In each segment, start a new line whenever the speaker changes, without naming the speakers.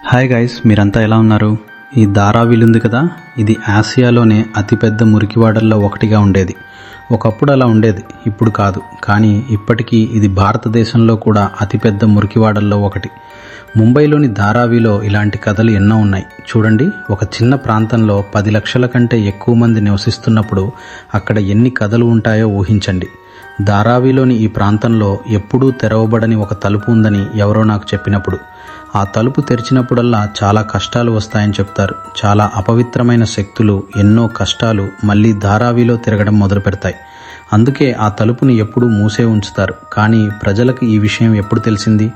Hi guys, మీరంతా ఎలా ఉన్నారు? ఈ ధారావిలు ఉంది కదా, ఇది ఆసియాలోనే అతిపెద్ద మురికివాడల్లో ఒకటిగా ఉండేది. ఒకప్పుడు అలా ఉండేది, ఇప్పుడు కాదు. కానీ ఇప్పటికీ ఇది భారతదేశంలో కూడా అతిపెద్ద మురికివాడల్లో ఒకటి. ముంబైలోని ధారావిలో ఇలాంటి కథలు ఎన్నో ఉన్నాయి. చూడండి, ఒక చిన్న ప్రాంతంలో 10 లక్షల కంటే ఎక్కువ మంది నివసిస్తున్నప్పుడు అక్కడ ఎన్ని కథలు ఉంటాయో ఊహించండి. ధారావిలోని ఈ ప్రాంతంలో ఎప్పుడూ తెరవబడని ఒక తలుపు ఉందని ఎవరో నాకు చెప్పినప్పుడు, ఆ తలుపు తెరిచినప్పుడల్లా చాలా కష్టాలు వస్తాయని చెప్తారు. చాలా అపవిత్రమైన శక్తులు, ఎన్నో కష్టాలు మళ్ళీ ధారావిలో తిరగడం మొదలు పెడతాయి. అందుకే ఆ తలుపుని ఎప్పుడూ మూసే ఉంచుతారు. కానీ ప్రజలకు ఈ విషయం ఎప్పుడు తెలిసింది?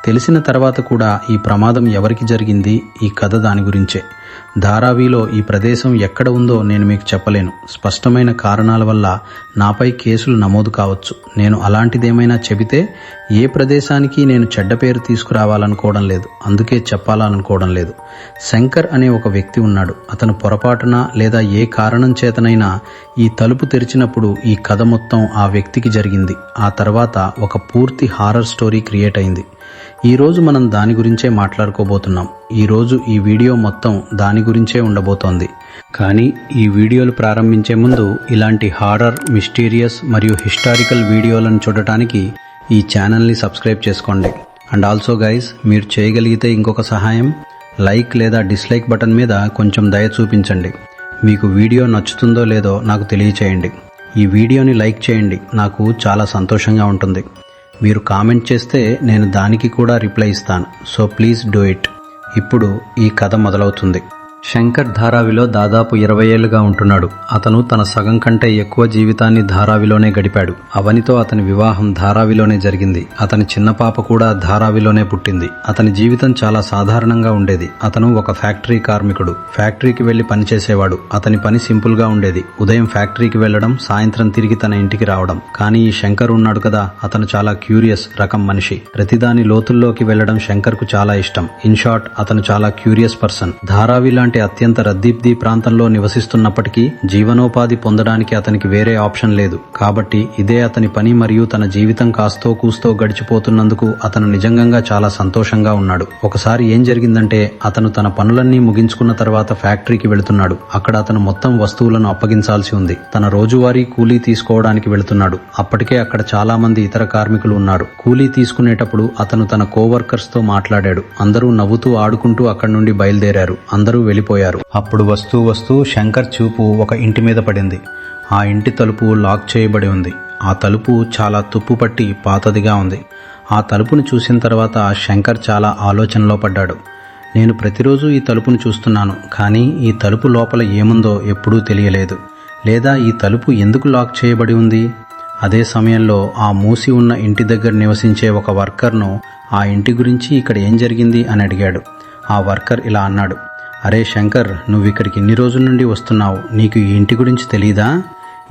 తెలిసిన తర్వాత కూడా ఈ ప్రమాదం ఎవరికి జరిగింది? ఈ కథ దాని గురించే. ధారావిలో ఈ ప్రదేశం ఎక్కడ ఉందో నేను మీకు చెప్పలేను. స్పష్టమైన కారణాల వల్ల నాపై కేసులు నమోదు కావచ్చు. నేను అలాంటిదేమైనా చెబితే ఏ ప్రదేశానికి నేను చెడ్డ పేరు తీసుకురావాలనుకోవడం లేదు, అందుకే చెప్పాలనుకోవడం లేదు. శంకర్ అనే ఒక వ్యక్తి ఉన్నాడు. అతను పొరపాటున లేదా ఏ కారణం చేతనైనా ఈ తలుపు తెరిచినప్పుడు ఈ కథ మొత్తం ఆ వ్యక్తికి జరిగింది. ఆ తర్వాత ఒక పూర్తి హారర్ స్టోరీ క్రియేట్ అయింది. ఈరోజు మనం దాని గురించే మాట్లాడుకోబోతున్నాం. ఈరోజు ఈ వీడియో మొత్తం దాని గురించే ఉండబోతోంది. కానీ ఈ వీడియోలు ప్రారంభించే ముందు ఇలాంటి హారర్, మిస్టీరియస్ మరియు హిస్టారికల్ వీడియోలను చూడటానికి ఈ ఛానల్ని సబ్స్క్రైబ్ చేసుకోండి. అండ్ ఆల్సో గైస్, మీరు చేయగలిగితే ఇంకొక సహాయం, లైక్ లేదా డిస్లైక్ బటన్ మీద కొంచెం దయ చూపించండి. మీకు వీడియో నచ్చుతుందో లేదో నాకు తెలియచేయండి. ఈ వీడియోని లైక్ చేయండి, నాకు చాలా సంతోషంగా ఉంటుంది. మీరు కామెంట్ చేస్తే నేను దానికి కూడా రిప్లై ఇస్తాను. So please do it. ఇప్పుడు ఈ కథ మొదలవుతుంది. శంకర్ ధారావిలో దాదాపు 20 ఏళ్లుగా ఉంటున్నాడు. అతను తన సగం కంటే ఎక్కువ జీవితాన్ని ధారావిలోనే గడిపాడు. అవనితో అతని వివాహం ధారావిలోనే జరిగింది. అతని చిన్న పాప కూడా ధారావిలోనే పుట్టింది. అతని జీవితం చాలా సాధారణంగా ఉండేది. అతను ఒక ఫ్యాక్టరీ కార్మికుడు. ఫ్యాక్టరీకి వెళ్లి పనిచేసేవాడు. అతని పని సింపుల్ గా ఉండేది. ఉదయం ఫ్యాక్టరీకి వెళ్లడం, సాయంత్రం తిరిగి తన ఇంటికి రావడం. కానీ ఈ శంకర్ ఉన్నాడు కదా, అతను చాలా క్యూరియస్ రకం మనిషి. ప్రతిదాని లోతుల్లోకి వెళ్లడం శంకర్ కు చాలా ఇష్టం. ఇన్ షార్ట్, అతను చాలా క్యూరియస్ పర్సన్. ధారావి లాంటి అత్యంత రద్దీ ప్రాంతంలో నివసిస్తున్నప్పటికీ జీవనోపాధి పొందడానికి అతనికి వేరే ఆప్షన్ లేదు. కాబట్టి ఇదే అతని పని మరియు తన జీవితం కాస్తో కూస్తో గడిచిపోతున్నందుకు అతను నిజంగా చాలా సంతోషంగా ఉన్నాడు. ఒకసారి ఏం జరిగిందంటే, అతను తన పనులన్నీ ముగించుకున్న తర్వాత ఫ్యాక్టరీకి వెళుతున్నాడు. అక్కడ అతను మొత్తం వస్తువులను అప్పగించాల్సి ఉంది. తన రోజువారీ కూలీ తీసుకోవడానికి వెళుతున్నాడు. అప్పటికే అక్కడ చాలా మంది ఇతర కార్మికులు ఉన్నారు. కూలీ తీసుకునేటప్పుడు అతను తన కోవర్కర్స్ తో మాట్లాడాడు. అందరూ నవ్వుతూ ఆడుకుంటూ అక్కడి నుండి బయలుదేరారు. అందరూ వెళ్ళిపోయారు. అప్పుడు వస్తూ శంకర్ చూపు ఒక ఇంటి మీద పడింది. ఆ ఇంటి తలుపు లాక్ చేయబడి ఉంది. ఆ తలుపు చాలా తుప్పు పట్టి పాతదిగా ఉంది. ఆ తలుపును చూసిన తర్వాత శంకర్ చాలా ఆలోచనలో పడ్డాడు. నేను ప్రతిరోజు ఈ తలుపును చూస్తున్నాను, కానీ ఈ తలుపు లోపల ఏముందో ఎప్పుడూ తెలియలేదు. లేదా ఈ తలుపు ఎందుకు లాక్ చేయబడి ఉంది? అదే సమయంలో ఆ మూసి ఉన్న ఇంటి దగ్గర నివసించే ఒక వర్కర్ను ఆ ఇంటి గురించి ఇక్కడ ఏం జరిగింది అని అడిగాడు. ఆ వర్కర్ ఇలా అన్నాడు, అరే శంకర్, నువ్వు ఇక్కడికి ఇన్ని రోజుల నుండి వస్తున్నావు. నీకు ఈ ఇంటి గురించి తెలీదా?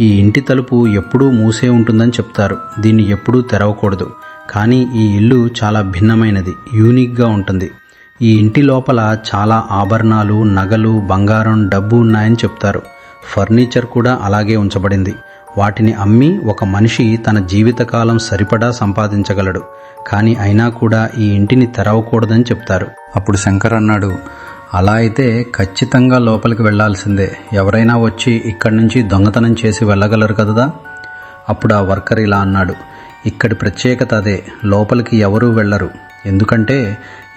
ఈ ఇంటి తలుపు ఎప్పుడూ మూసే ఉంటుందని చెప్తారు. దీన్ని ఎప్పుడూ తెరవకూడదు. కానీ ఈ ఇల్లు చాలా భిన్నమైనది, యూనిక్గా ఉంటుంది. ఈ ఇంటి లోపల చాలా ఆభరణాలు, నగలు, బంగారం, డబ్బు ఉన్నాయని చెప్తారు. ఫర్నిచర్ కూడా అలాగే ఉంచబడింది. వాటిని అమ్మి ఒక మనిషి తన జీవితకాలం సరిపడా సంపాదించగలడు. కానీ అయినా కూడా ఈ ఇంటిని తెరవకూడదని చెప్తారు. అప్పుడు శంకర్ అన్నాడు, అలా అయితే ఖచ్చితంగా లోపలికి వెళ్లాల్సిందే. ఎవరైనా వచ్చి ఇక్కడి నుంచి దొంగతనం చేసి వెళ్ళగలరు కదా? అప్పుడు ఆ వర్కర్ ఇలా అన్నాడు, ఇక్కడి ప్రత్యేకత అదే. లోపలికి ఎవరూ వెళ్లరు. ఎందుకంటే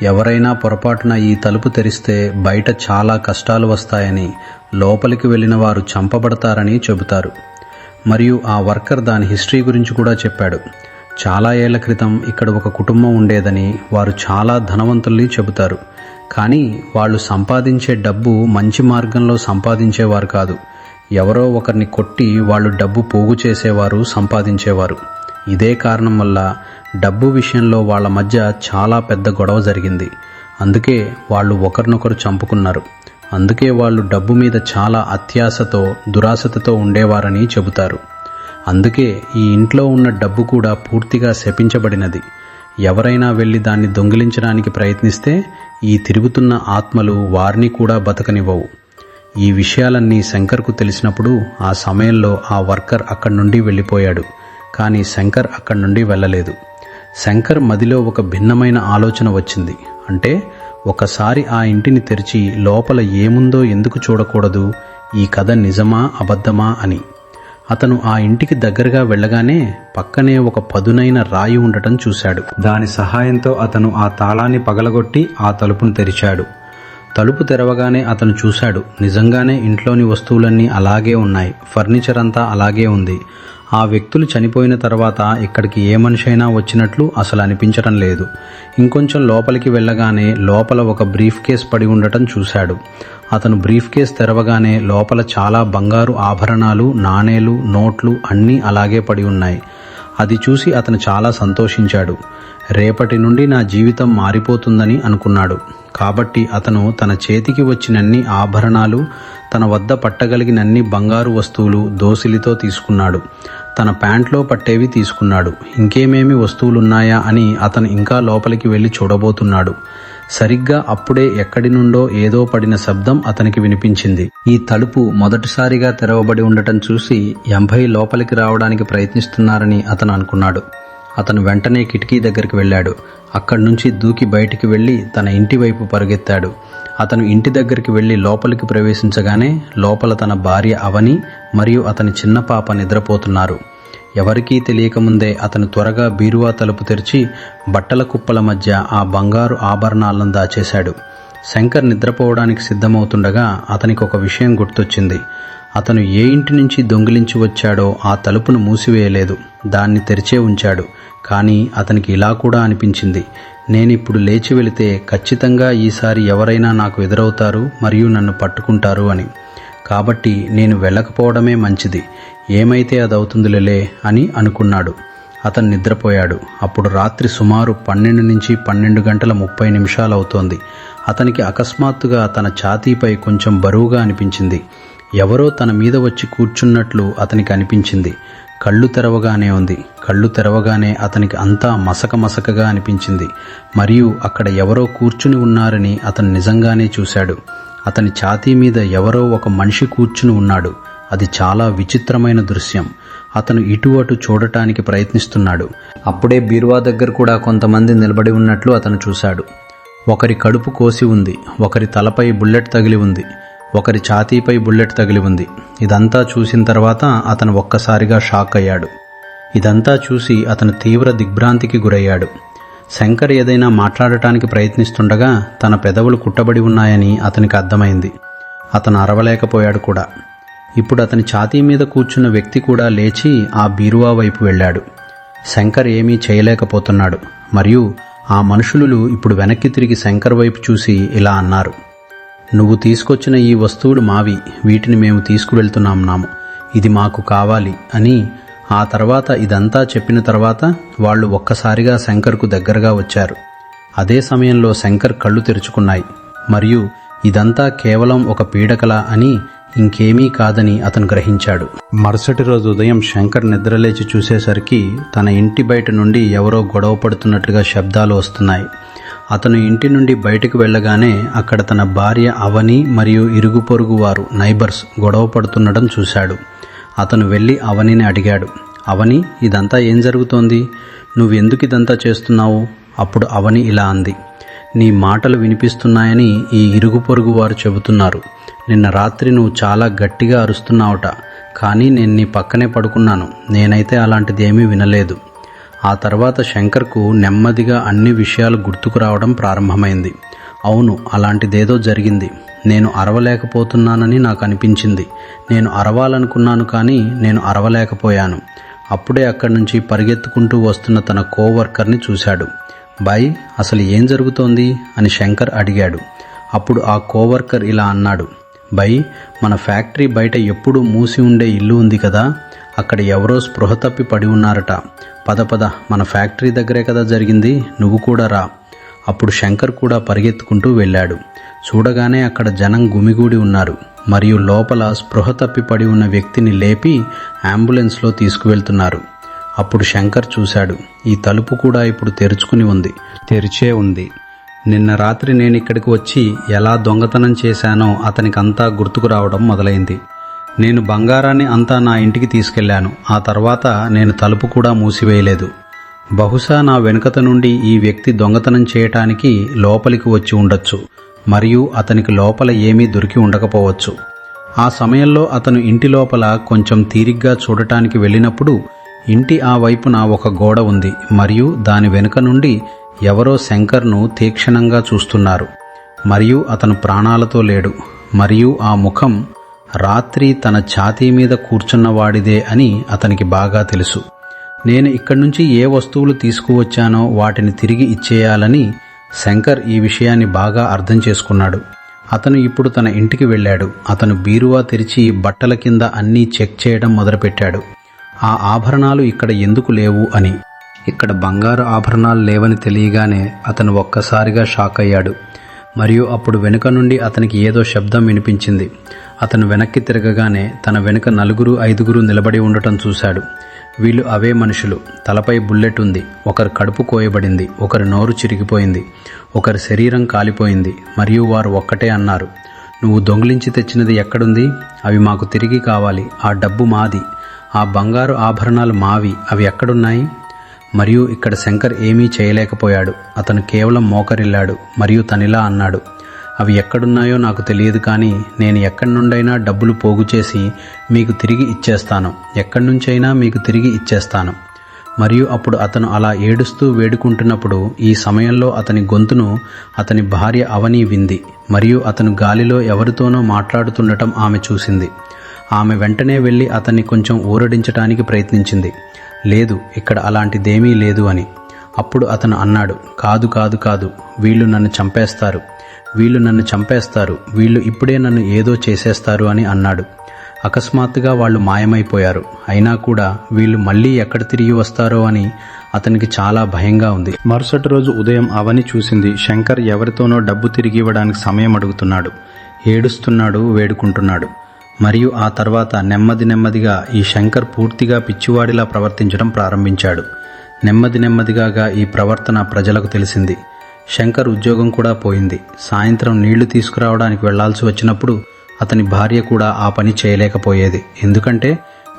ఎవరైనా పొరపాటున ఈ తలుపు తెరిస్తే బయట చాలా కష్టాలు వస్తాయని, లోపలికి వెళ్లిన వారు చంపబడతారని చెబుతారు. మరియు ఆ వర్కర్ దాని హిస్టరీ గురించి కూడా చెప్పాడు. చాలా ఏళ్ల క్రితం ఇక్కడ ఒక కుటుంబం ఉండేదని, వారు చాలా ధనవంతుల్ని చెబుతారు. కానీ వాళ్ళు సంపాదించే డబ్బు మంచి మార్గంలో సంపాదించేవారు కాదు. ఎవరో ఒకరిని కొట్టి వాళ్ళు డబ్బు పోగు చేసేవారు, సంపాదించేవారు. ఇదే కారణం వల్ల డబ్బు విషయంలో వాళ్ళ మధ్య చాలా పెద్ద గొడవ జరిగింది. అందుకే వాళ్ళు ఒకరినొకరు చంపుకున్నారు. అందుకే వాళ్ళు డబ్బు మీద చాలా అత్యాశతో, దురాశతో ఉండేవారని చెబుతారు. అందుకే ఈ ఇంట్లో ఉన్న డబ్బు కూడా పూర్తిగా శపించబడినది. ఎవరైనా వెళ్లి దాన్ని దొంగిలించడానికి ప్రయత్నిస్తే ఈ తిరుగుతున్న ఆత్మలు వారిని కూడా బతకనివ్వవు. ఈ విషయాలన్నీ శంకర్కు తెలిసినప్పుడు ఆ సమయంలో ఆ వర్కర్ అక్కడి నుండి వెళ్ళిపోయాడు. కానీ శంకర్ అక్కడి నుండి వెళ్ళలేదు. శంకర్ మదిలో ఒక భిన్నమైన ఆలోచన వచ్చింది. అంటే ఒకసారి ఆ ఇంటిని తెరిచి లోపల ఏముందో ఎందుకు చూడకూడదు? ఈ కథ నిజమా అబద్ధమా అని. అతను ఆ ఇంటికి దగ్గరగా వెళ్ళగానే పక్కనే ఒక పదునైన రాయి ఉండటం చూశాడు. దాని సహాయంతో అతను ఆ తాళాన్ని పగలగొట్టి ఆ తలుపును తెరిచాడు. తలుపు తెరవగానే అతను చూశాడు, నిజంగానే ఇంట్లోని వస్తువులన్నీ అలాగే ఉన్నాయి. ఫర్నిచర్ అంతా అలాగే ఉంది. ఆ వ్యక్తులు చనిపోయిన తర్వాత ఇక్కడికి ఏ మనిషి అయినా వచ్చినట్లు అసలు అనిపించడం లేదు. ఇంకొంచెం లోపలికి వెళ్ళగానే లోపల ఒక బ్రీఫ్ కేస్ పడి ఉండటం చూశాడు. అతను బ్రీఫ్ కేస్ తెరవగానే లోపల చాలా బంగారు ఆభరణాలు, నాణేలు, నోట్లు అన్నీ అలాగే పడి ఉన్నాయి. అది చూసి అతను చాలా సంతోషించాడు. రేపటి నుండి నా జీవితం మారిపోతుందని అనుకున్నాడు. కాబట్టి అతను తన చేతికి వచ్చినన్ని ఆభరణాలు, తన వద్ద పట్టగలిగినన్ని బంగారు వస్తువులు దోసిలితో తీసుకున్నాడు. తన ప్యాంట్లో పట్టేవి తీసుకున్నాడు. ఇంకేమేమి వస్తువులున్నాయా అని అతను ఇంకా లోపలికి వెళ్ళి చూడబోతున్నాడు. సరిగ్గా అప్పుడే ఎక్కడి నుండో ఏదో పడిన శబ్దం అతనికి వినిపించింది. ఈ తలుపు మొదటిసారిగా తెరవబడి ఉండటం చూసి 80 లోపలికి రావడానికి ప్రయత్నిస్తున్నారని అతను అనుకున్నాడు. అతను వెంటనే కిటికీ దగ్గరికి వెళ్ళాడు. అక్కడి నుంచి దూకి బయటికి వెళ్ళి తన ఇంటి వైపు పరుగెత్తాడు. అతను ఇంటి దగ్గరికి వెళ్ళి లోపలికి ప్రవేశించగానే లోపల తన భార్య అవని మరియు అతని చిన్న పాప నిద్రపోతున్నారు. ఎవరికీ తెలియకముందే అతను త్వరగా బీరువా తలుపు తెరిచి బట్టల కుప్పల మధ్య ఆ బంగారు ఆభరణాలను దాచేశాడు. శంకర్ నిద్రపోవడానికి సిద్ధమవుతుండగా అతనికి ఒక విషయం గుర్తొచ్చింది. అతను ఏ ఇంటి నుంచి దొంగిలించి వచ్చాడో ఆ తలుపును మూసివేయలేదు, దాన్ని తెరిచే ఉంచాడు. కానీ అతనికి ఇలా కూడా అనిపించింది, నేనిప్పుడు లేచి వెళితే ఖచ్చితంగా ఈసారి ఎవరైనా నాకు ఎదురవుతారు మరియు నన్ను పట్టుకుంటారు అని. కాబట్టి నేను వెళ్ళకపోవడమే మంచిది, ఏమైతే అదవుతుందిలే అని అనుకున్నాడు. అతను నిద్రపోయాడు. అప్పుడు రాత్రి సుమారు 12 నుంచి 12 గంటల 30 నిమిషాలు అవుతోంది. అతనికి అకస్మాత్తుగా తన ఛాతీపై కొంచెం బరువుగా అనిపించింది. ఎవరో తన మీద వచ్చి కూర్చున్నట్లు అతనికి అనిపించింది. కళ్ళు తెరవగానే ఉంది. కళ్ళు తెరవగానే అతనికి అంతా మసకగా అనిపించింది. మరియు అక్కడ ఎవరో కూర్చుని ఉన్నారని అతను నిజంగానే చూశాడు. అతని ఛాతీ మీద ఎవరో ఒక మనిషి కూర్చుని ఉన్నాడు. అది చాలా విచిత్రమైన దృశ్యం. అతను ఇటు అటు చూడటానికి ప్రయత్నిస్తున్నాడు. అప్పుడే బీరువా దగ్గర కూడా కొంతమంది నిలబడి ఉన్నట్లు అతను చూశాడు. ఒకరి కడుపు కోసి ఉంది, ఒకరి తలపై బుల్లెట్ తగిలి ఉంది, ఒకరి ఛాతీపై బుల్లెట్ తగిలి ఉంది. ఇదంతా చూసిన తర్వాత అతను ఒక్కసారిగా షాక్ అయ్యాడు. ఇదంతా చూసి అతను తీవ్ర దిగ్భ్రాంతికి గురయ్యాడు. శంకర్ ఏదైనా మాట్లాడటానికి ప్రయత్నిస్తుండగా తన పెదవులు కుట్టబడి ఉన్నాయని అతనికి అర్థమైంది. అతను అరవలేకపోయాడు కూడా. ఇప్పుడు అతని ఛాతీ మీద కూర్చున్న వ్యక్తి కూడా లేచి ఆ బీరువా వైపు వెళ్ళాడు. శంకర్ ఏమీ చేయలేకపోతున్నాడు. మరియు ఆ మనుషులు ఇప్పుడు వెనక్కి తిరిగి శంకర్ వైపు చూసి ఇలా అన్నారు, నువ్వు తీసుకొచ్చిన ఈ వస్తువులు మావి, వీటిని మేము తీసుకువెళ్తున్నాము, ఇది మాకు కావాలి అని. ఆ తర్వాత ఇదంతా చెప్పిన తర్వాత వాళ్ళు ఒక్కసారిగా శంకర్కు దగ్గరగా వచ్చారు. అదే సమయంలో శంకర్ కళ్ళు తెరుచుకున్నాయి మరియు ఇదంతా కేవలం ఒక పీడకల అని, ఇంకేమీ కాదని అతను గ్రహించాడు. మరుసటి రోజు ఉదయం శంకర్ నిద్రలేచి చూసేసరికి తన ఇంటి బయట నుండి ఎవరో గొడవ పడుతున్నట్లుగా శబ్దాలు వస్తున్నాయి. అతను ఇంటి నుండి బయటకు వెళ్ళగానే అక్కడ తన భార్య అవని మరియు ఇరుగు పొరుగు వారు నైబర్స్ గొడవ పడుతుండడం చూశాడు. అతను వెళ్ళి అవనిని అడిగాడు, అవని, ఇదంతా ఏం జరుగుతోంది? నువ్వెందుకు ఇదంతా చేస్తున్నావు? అప్పుడు అవని ఇలా అంది, నీ మాటలు వినిపిస్తున్నాయని ఈ ఇరుగు పొరుగు వారు చెబుతున్నారు. నిన్న రాత్రి నువ్వు చాలా గట్టిగా అరుస్తున్నావుట, కానీ నేను నీ పక్కనే పడుకున్నాను. నేనైతే అలాంటిది ఏమీ వినలేదు. ఆ తర్వాత శంకర్కు నెమ్మదిగా అన్ని విషయాలు గుర్తుకు రావడం ప్రారంభమైంది. అవును, అలాంటిదేదో జరిగింది. నేను అరవలేకపోతున్నానని నాకు అనిపించింది. నేను అరవాలనుకున్నాను కానీ నేను అరవలేకపోయాను. అప్పుడే అక్కడి నుంచి పరిగెత్తుకుంటూ వస్తున్న తన కోవర్కర్ని చూశాడు. బాయ్, అసలు ఏం జరుగుతోంది అని శంకర్ అడిగాడు. అప్పుడు ఆ కోవర్కర్ ఇలా అన్నాడు, బై, మన ఫ్యాక్టరీ బయట ఎప్పుడూ మూసి ఉండే ఇల్లు ఉంది కదా, అక్కడ ఎవరో స్పృహ తప్పి పడి ఉన్నారట. పద మన ఫ్యాక్టరీ దగ్గరే కదా జరిగింది, నువ్వు కూడా రా. అప్పుడు శంకర్ కూడా పరిగెత్తుకుంటూ వెళ్ళాడు. చూడగానే అక్కడ జనం గుమిగూడి ఉన్నారు మరియు లోపల స్పృహ తప్పి పడి ఉన్న వ్యక్తిని లేపి అంబులెన్స్లో తీసుకువెళ్తున్నారు. అప్పుడు శంకర్ చూశాడు, ఈ తలుపు కూడా ఇప్పుడు తెరిచే ఉంది. నిన్న రాత్రి నేను ఇక్కడికి వచ్చి ఎలా దొంగతనం చేశానో అతనికంతా గుర్తుకు రావడం మొదలైంది. నేను బంగారాన్ని అంతా నా ఇంటికి తీసుకెళ్లాను. ఆ తర్వాత నేను తలుపు కూడా మూసివేయలేదు. బహుశా నా వెనుకత నుండి ఈ వ్యక్తి దొంగతనం చేయటానికి లోపలికి వచ్చి ఉండొచ్చు మరియు అతనికి లోపల ఏమీ దొరికి ఉండకపోవచ్చు. ఆ సమయంలో అతను ఇంటి లోపల కొంచెం తీరిగ్గా చూడటానికి వెళ్ళినప్పుడు ఇంటి ఆ వైపున ఒక గోడ ఉంది మరియు దాని వెనుక నుండి ఎవరో శంకర్ను తీక్షణంగా చూస్తున్నారు మరియు అతను ప్రాణాలతో లేడు మరియు ఆ ముఖం రాత్రి తన ఛాతీ మీద కూర్చున్నవాడిదే అని అతనికి బాగా తెలుసు. నేను ఇక్కడి నుంచి ఏ వస్తువులు తీసుకువచ్చానో వాటిని తిరిగి ఇచ్చేయాలని శంకర్ ఈ విషయాన్ని బాగా అర్థం చేసుకున్నాడు. అతను ఇప్పుడు తన ఇంటికి వెళ్ళాడు. అతను బీరువా తెరిచి బట్టల కింద అన్నీ చెక్ చేయడం మొదలుపెట్టాడు. ఆ ఆభరణాలు ఇక్కడ ఎందుకు లేవు అని. ఇక్కడ బంగారు ఆభరణాలు లేవని తెలియగానే అతను ఒక్కసారిగా షాక్ అయ్యాడు మరియు అప్పుడు వెనుక నుండి అతనికి ఏదో శబ్దం వినిపించింది. అతను వెనక్కి తిరగగానే తన వెనుక 4-5 నిలబడి ఉండటం చూశాడు. వీళ్ళు అవే మనుషులు. తలపై బుల్లెట్ ఉంది, ఒకరి కడుపు కోయబడింది, ఒకరి నోరు చిరిగిపోయింది, ఒకరి శరీరం కాలిపోయింది మరియు వారు ఒక్కటే అన్నారు, నువ్వు దొంగిలించి తెచ్చినది ఎక్కడుంది? అవి మాకు తిరిగి కావాలి. ఆ డబ్బు మాది, ఆ బంగారు ఆభరణాలు మావి, అవి ఎక్కడున్నాయి? మరియు ఇక్కడ శంకర్ ఏమీ చేయలేకపోయాడు. అతను కేవలం మోకరిల్లాడు మరియు తనిలా అన్నాడు, అవి ఎక్కడున్నాయో నాకు తెలియదు, కానీ నేను ఎక్కడి నుండైనా డబ్బులు పోగు చేసి మీకు తిరిగి ఇచ్చేస్తాను, ఎక్కడి నుంచైనా మీకు తిరిగి ఇచ్చేస్తాను. మరియు అప్పుడు అతను అలా ఏడుస్తూ వేడుకుంటున్నప్పుడు ఈ సమయంలో అతని గొంతును అతని భార్య అవని వింది మరియు అతను గాలిలో ఎవరితోనో మాట్లాడుతుండటం ఆమె చూసింది. ఆమె వెంటనే వెళ్ళి అతన్ని కొంచెం ఊరడించడానికి ప్రయత్నించింది. లేదు, ఇక్కడ అలాంటిదేమీ లేదు అని. అప్పుడు అతను అన్నాడు, కాదు కాదు కాదు, వీళ్ళు నన్ను చంపేస్తారు, వీళ్ళు నన్ను చంపేస్తారు, వీళ్ళు ఇప్పుడే నన్ను ఏదో చేసేస్తారు అని అన్నాడు. అకస్మాత్తుగా వాళ్ళు మాయమైపోయారు. అయినా కూడా వీళ్ళు మళ్ళీ ఎక్కడ తిరిగి వస్తారో అని అతనికి చాలా భయంగా ఉంది. మరుసటి రోజు ఉదయం అవని చూసింది, శంకర్ ఎవరితోనో డబ్బు తిరిగి ఇవ్వడానికి సమయం అడుగుతున్నాడు, ఏడుస్తున్నాడు, వేడుకుంటున్నాడు. మరియు ఆ తర్వాత నెమ్మదిగా ఈ శంకర్ పూర్తిగా పిచ్చివాడిలా ప్రవర్తించడం ప్రారంభించాడు. నెమ్మదిగా ఈ ప్రవర్తన ప్రజలకు తెలిసింది. శంకర్ ఉద్యోగం కూడా పోయింది. సాయంత్రం నీళ్లు తీసుకురావడానికి వెళ్లాల్సి వచ్చినప్పుడు అతని భార్య కూడా ఆ పని చేయలేకపోయేది. ఎందుకంటే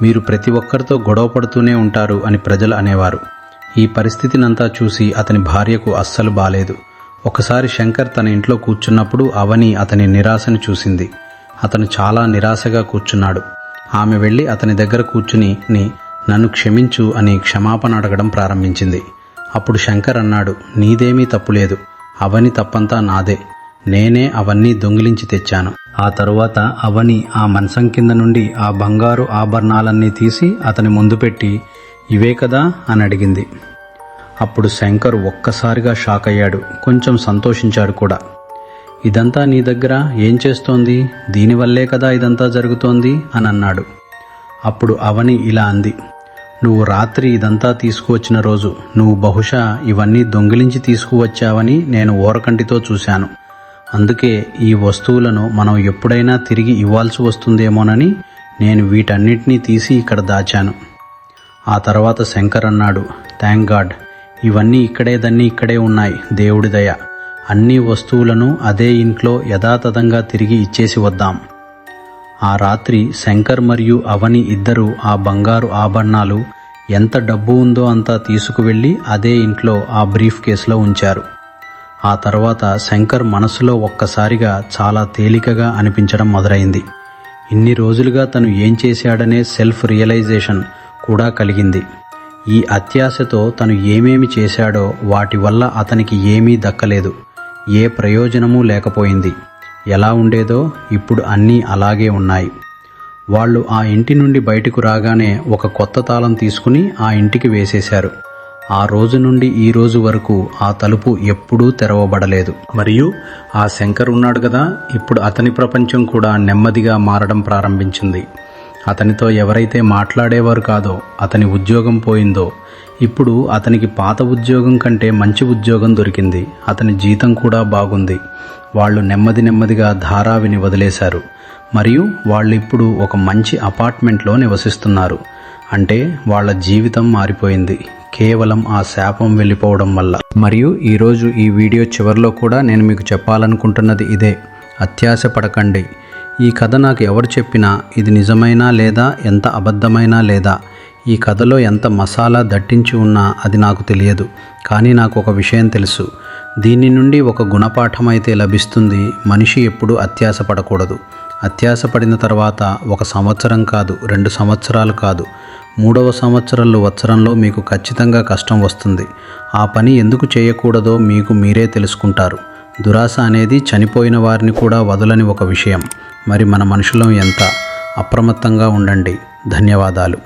మీరు ప్రతి ఒక్కరితో గొడవ పడుతూనే ఉంటారు అని ప్రజలు అనేవారు. ఈ పరిస్థితినంతా చూసి అతని భార్యకు అస్సలు బాలేదు. ఒకసారి శంకర్ తన ఇంట్లో కూర్చున్నప్పుడు అవని అతని నిరాశను చూసింది. అతను చాలా నిరాశగా కూర్చున్నాడు. ఆమె వెళ్ళి అతని దగ్గర కూర్చుని నన్ను క్షమించు అని క్షమాపణ అడగడం ప్రారంభించింది. అప్పుడు శంకర్ అన్నాడు, నీదేమీ తప్పులేదు, అవని తప్పంతా నాదే, నేనే అవన్నీ దొంగిలించి తెచ్చాను. ఆ తరువాత అవని ఆ మంచం కింద నుండి ఆ బంగారు ఆభరణాలన్నీ తీసి అతని ముందు పెట్టి, ఇవే కదా అని అడిగింది. అప్పుడు శంకర్ ఒక్కసారిగా షాక్ అయ్యాడు, కొంచెం సంతోషించాడు కూడా. ఇదంతా నీ దగ్గర ఏం చేస్తోంది? దీనివల్లే కదా ఇదంతా జరుగుతోంది అని అన్నాడు. అప్పుడు అవని ఇలా అంది, నువ్వు రాత్రి ఇదంతా తీసుకువచ్చిన రోజు నువ్వు బహుశా ఇవన్నీ దొంగిలించి తీసుకువచ్చావని నేను ఓరకంటితో చూశాను. అందుకే ఈ వస్తువులను మనం ఎప్పుడైనా తిరిగి ఇవ్వాల్సి వస్తుందేమోనని నేను వీటన్నిటినీ తీసి ఇక్కడ దాచాను. ఆ తర్వాత శంకర్ అన్నాడు, థ్యాంక్ గాడ్, ఇవన్నీ ఇక్కడే ఉన్నాయి, దేవుడి దయ. అన్ని వస్తువులను అదే ఇంట్లో యథాతథంగా తిరిగి ఇచ్చేసి వద్దాం. ఆ రాత్రి శంకర్ మరియు అవని ఇద్దరూ ఆ బంగారు ఆభరణాలు ఎంత డబ్బు ఉందో అంతా తీసుకువెళ్ళి అదే ఇంట్లో ఆ బ్రీఫ్ కేసులో ఉంచారు. ఆ తర్వాత శంకర్ మనసులో ఒక్కసారిగా చాలా తేలికగా అనిపించడం మొదలైంది. ఇన్ని రోజులుగా తను ఏం చేశాడనే సెల్ఫ్ రియలైజేషన్ కూడా కలిగింది. ఈ అత్యాశతో తను ఏమేమి చేశాడో వాటి వల్ల అతనికి ఏమీ దక్కలేదు, ఏ ప్రయోజనమూ లేకపోయింది. ఎలా ఉండేదో ఇప్పుడు అన్నీ అలాగే ఉన్నాయి. వాళ్ళు ఆ ఇంటి నుండి బయటకు రాగానే ఒక కొత్త తాళం తీసుకుని ఆ ఇంటికి వేసేశారు. ఆ రోజు నుండి ఈ రోజు వరకు ఆ తలుపు ఎప్పుడూ తెరవబడలేదు. మరియు ఆ శంకర్ ఉన్నాడు కదా, ఇప్పుడు అతని ప్రపంచం కూడా నెమ్మదిగా మారడం ప్రారంభించింది. అతనితో ఎవరైతే మాట్లాడేవారు కాదో, అతని ఉద్యోగం పోయిందో, ఇప్పుడు అతనికి పాత ఉద్యోగం కంటే మంచి ఉద్యోగం దొరికింది. అతని జీతం కూడా బాగుంది. వాళ్ళు నెమ్మదిగా ధారావిని వదిలేశారు మరియు వాళ్ళు ఇప్పుడు ఒక మంచి అపార్ట్మెంట్లో నివసిస్తున్నారు. అంటే వాళ్ళ జీవితం మారిపోయింది కేవలం ఆ శాపం వెళ్ళిపోవడం వల్ల. మరియు ఈరోజు ఈ వీడియో చివరిలో కూడా నేను మీకు చెప్పాలనుకుంటున్నది ఇదే, అత్యాశ పడకండి. ఈ కథ నాకు ఎవరు చెప్పినా ఇది నిజమైనా లేదా ఎంత అబద్ధమైనా లేదా ఈ కథలో ఎంత మసాలా దట్టించి ఉన్నా అది నాకు తెలియదు. కానీ నాకు ఒక విషయం తెలుసు. దీని నుండి ఒక గుణపాఠం అయితే లభిస్తుంది. మనిషి ఎప్పుడూ అత్యాశ పడకూడదు. అత్యాశ పడిన తర్వాత 1 సంవత్సరం కాదు, 2 సంవత్సరాలు కాదు, 3వ సంవత్సరంలో మీకు ఖచ్చితంగా కష్టం వస్తుంది. ఆ పని ఎందుకు చేయకూడదో మీకు మీరే తెలుసుకుంటారు. దురాశ అనేది చనిపోయిన వారిని కూడా వదలని ఒక విషయం. మరి మన మనుషులం ఎంత అప్రమత్తంగా ఉండండి. ధన్యవాదాలు.